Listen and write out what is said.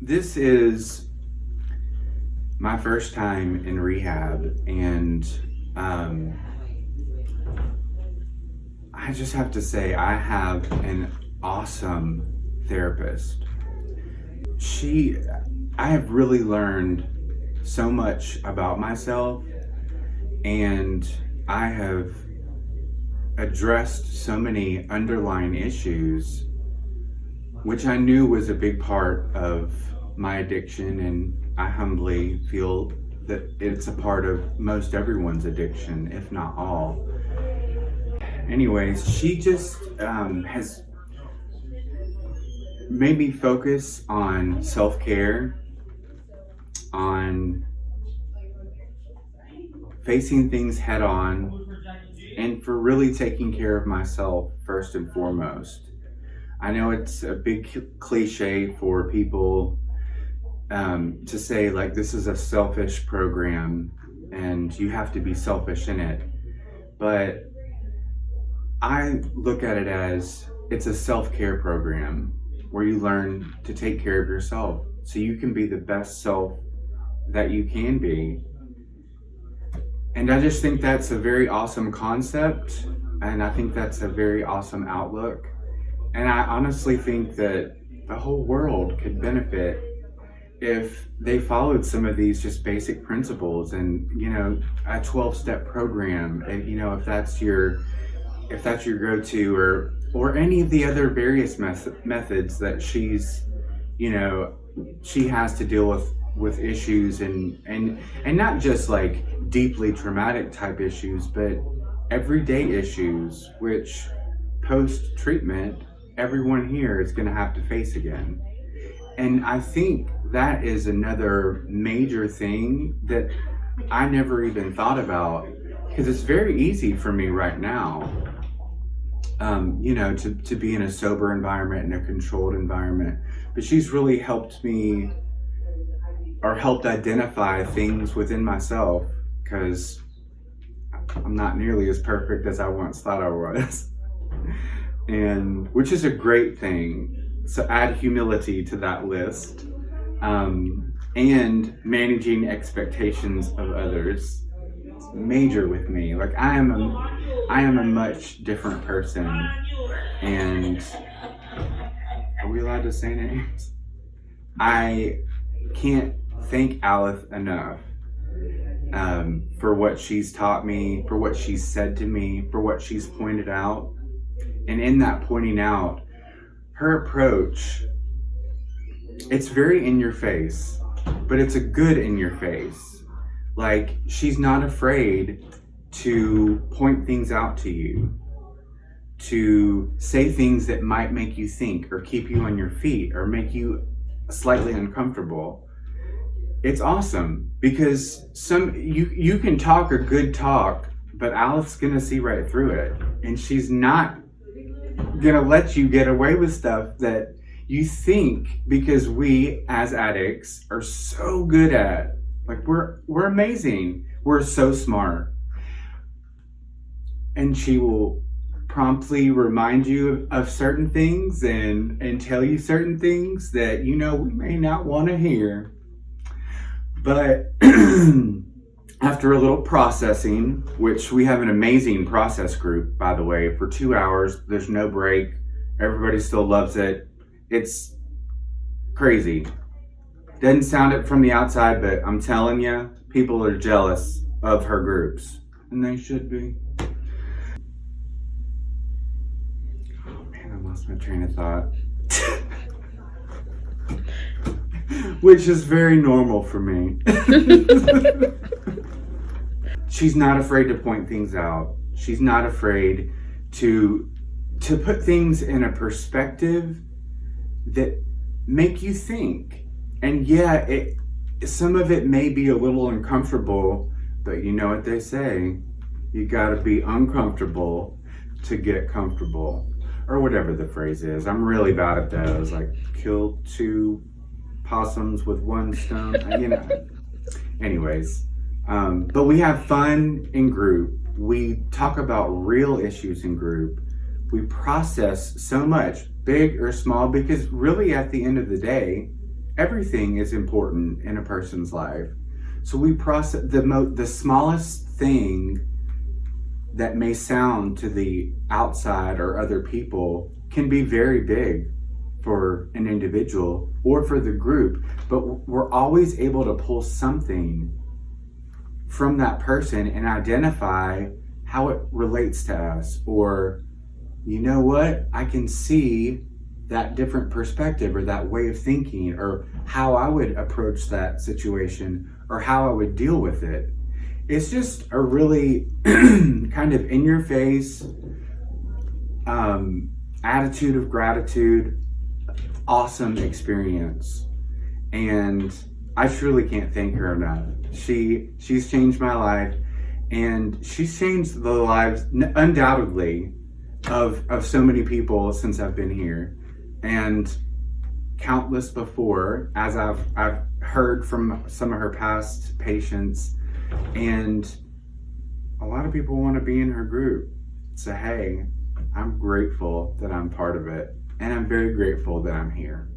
This is my first time in rehab, and I just have to say I have an awesome therapist. I have really learned so much about myself, and I have addressed so many underlying issues, which I knew was a big part of my addiction, and I humbly feel that it's a part of most everyone's addiction, if not all. Anyways, she just has made me focus on self-care, on facing things head on, and for really taking care of myself first and foremost. I know it's a big cliche for people to say, like, this is a selfish program and you have to be selfish in it. But I look at it as it's a self-care program where you learn to take care of yourself so you can be the best self that you can be. And I just think that's a very awesome concept, and I think that's a very awesome outlook. And I honestly think that the whole world could benefit if they followed some of these just basic principles, and a 12-step program, and if that's your go-to, or any of the other various methods that she has to deal with issues, and not just like deeply traumatic type issues, but everyday issues, which post-treatment everyone here is going to have to face again. And I think that is another major thing that I never even thought about, because it's very easy for me right now, to be in a sober environment, in a controlled environment. But she's really helped me, or helped identify things within myself, because I'm not nearly as perfect as I once thought I was. And which is a great thing. So add humility to that list, and managing expectations of others. It's major with me. Like, I am a much different person. And are we allowed to say names? I can't thank Aleph enough for what she's taught me, for what she's said to me, for what she's pointed out. And in that pointing out, her approach, it's very in your face, but it's a good in your face. Like, she's not afraid to point things out to you, to say things that might make you think, or keep you on your feet, or make you slightly uncomfortable. It's awesome, because you can talk a good talk, but Aleph's gonna see right through it, and she's not gonna let you get away with stuff that you think, because we as addicts are so good at. Like, we're amazing, we're so smart, and she will promptly remind you of certain things and tell you certain things that we may not want to hear. But after a little processing, which we have an amazing process group, by the way, for 2 hours, there's no break. Everybody still loves it. It's crazy. Doesn't sound it from the outside, but I'm telling you, people are jealous of her groups, and they should be. Oh man, I lost my train of thought. Which is very normal for me. She's not afraid to point things out. She's not afraid to put things in a perspective that make you think. And yeah, some of it may be a little uncomfortable, but you know what they say, you gotta be uncomfortable to get comfortable, or whatever the phrase is. I'm really bad at those, like kill two possums with one stone, Anyways, but we have fun in group. We talk about real issues in group. We process so much, big or small, because really at the end of the day, everything is important in a person's life. So we process the smallest thing that may sound to the outside or other people can be very big for an individual or for the group, but we're always able to pull something from that person and identify how it relates to us, or, you know what, I can see that different perspective or that way of thinking, or how I would approach that situation, or how I would deal with it. It's just a really kind of in your face attitude of gratitude, awesome experience. And I truly can't thank her enough. She's changed my life, and she's changed the lives undoubtedly of so many people since I've been here, and countless before, as I've heard from some of her past patients. And a lot of people want to be in her group. So hey, I'm grateful that I'm part of it, and I'm very grateful that I'm here.